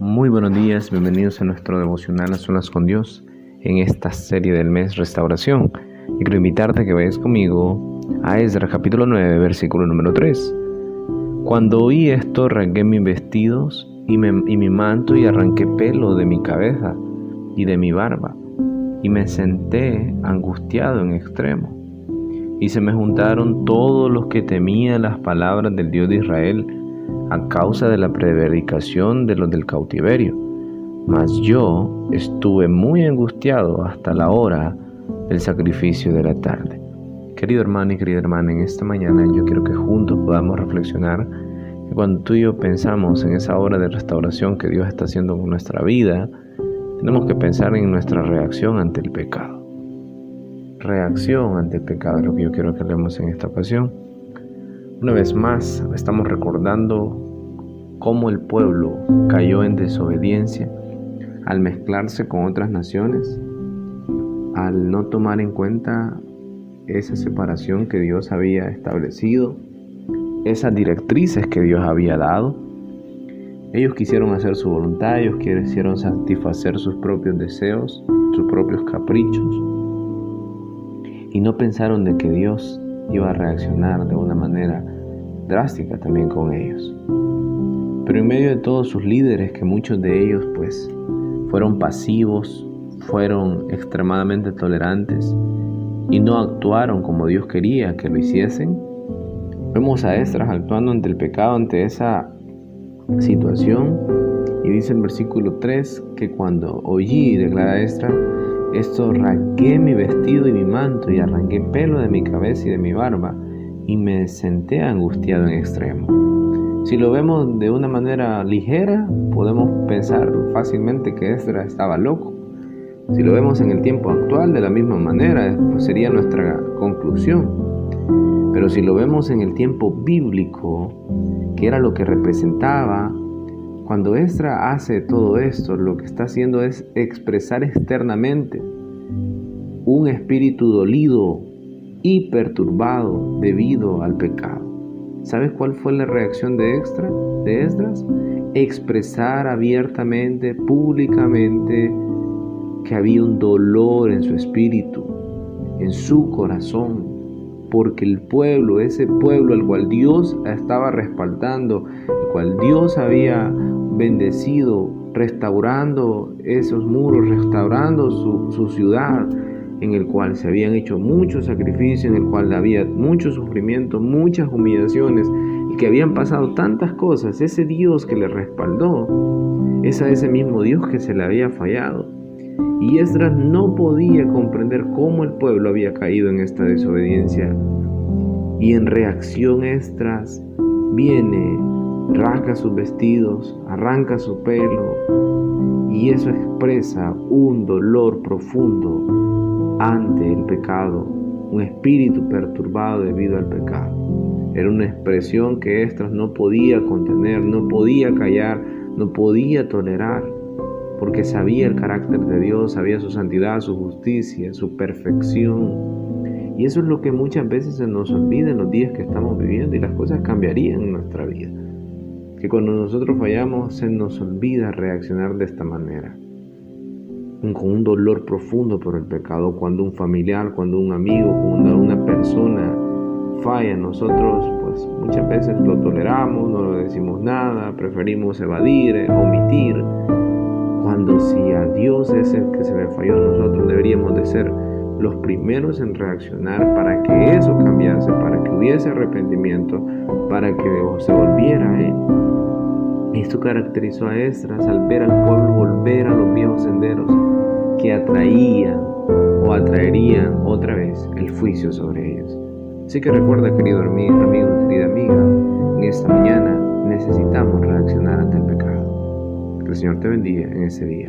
Muy buenos días, bienvenidos a nuestro devocional a solas con Dios en esta serie del mes Restauración. Y quiero invitarte a que vayas conmigo a Esdras capítulo 9, versículo número 3. Cuando oí esto, rasgué mis vestidos y mi manto y arranqué pelo de mi cabeza y de mi barba, y me senté angustiado en extremo. Y se me juntaron todos los que temían las palabras del Dios de Israel a causa de la prevaricación de los del cautiverio. Mas yo estuve muy angustiado hasta la hora del sacrificio de la tarde. Querido hermano y querida hermana, en esta mañana yo quiero que juntos podamos reflexionar que cuando tú y yo pensamos en esa hora de restauración que Dios está haciendo con nuestra vida, tenemos que pensar en nuestra reacción ante el pecado. Reacción ante el pecado es lo que yo quiero que hablemos en esta ocasión. Una vez más, estamos recordando cómo el pueblo cayó en desobediencia al mezclarse con otras naciones, al no tomar en cuenta esa separación que Dios había establecido, esas directrices que Dios había dado. Ellos quisieron hacer su voluntad, ellos quisieron satisfacer sus propios deseos, sus propios caprichos, y no pensaron de que Dios iba a reaccionar de una manera drástica también con ellos. Pero en medio de todos sus líderes, que muchos de ellos pues fueron pasivos, fueron extremadamente tolerantes y no actuaron como Dios quería que lo hiciesen, vemos a Esdras actuando ante el pecado, ante esa situación, y dice el versículo 3 que cuando oí, declara Esdras, esto, rasgué mi vestido y mi manto y arranqué pelo de mi cabeza y de mi barba y me senté angustiado en extremo. Si lo vemos de una manera ligera, podemos pensar fácilmente que Esdras estaba loco. Si lo vemos en el tiempo actual, de la misma manera, pues sería nuestra conclusión. Pero si lo vemos en el tiempo bíblico, que era lo que representaba, cuando Esdras hace todo esto, lo que está haciendo es expresar externamente un espíritu dolido y perturbado debido al pecado. ¿Sabes cuál fue la reacción de Esdras? Expresar abiertamente, públicamente, que había un dolor en su espíritu, en su corazón, porque el pueblo, ese pueblo al cual Dios estaba respaldando, el cual Dios había bendecido, restaurando esos muros, restaurando su ciudad, en el cual se habían hecho muchos sacrificios, en el cual había mucho sufrimiento, muchas humillaciones, y que habían pasado tantas cosas. Ese Dios que le respaldó es a ese mismo Dios que se le había fallado. Y Esdras no podía comprender cómo el pueblo había caído en esta desobediencia. Y en reacción Esdras viene, rasga sus vestidos, arranca su pelo, y eso expresa un dolor profundo ante el pecado, un espíritu perturbado debido al pecado. Era una expresión que Esdras no podía contener, no podía callar, no podía tolerar, porque sabía el carácter de Dios, sabía su santidad, su justicia, su perfección. Y eso es lo que muchas veces se nos olvida en los días que estamos viviendo, y las cosas cambiarían en nuestra vida. Que cuando nosotros fallamos se nos olvida reaccionar de esta manera, con un dolor profundo por el pecado. Cuando un familiar, cuando un amigo, cuando una persona falla, nosotros pues muchas veces lo toleramos, no le decimos nada, preferimos evadir, omitir, cuando si a Dios es el que se le falló, nosotros deberíamos de ser los primeros en reaccionar para que eso cambiase, para que hubiese arrepentimiento, para que se volviera a Él. Esto caracterizó a Esdras al ver al pueblo volver a los viejos senderos que atraían o atraerían otra vez el juicio sobre ellos. Así que recuerda, querido amigo, querida amiga, en esta mañana necesitamos reaccionar ante el pecado. Que el Señor te bendiga en ese día.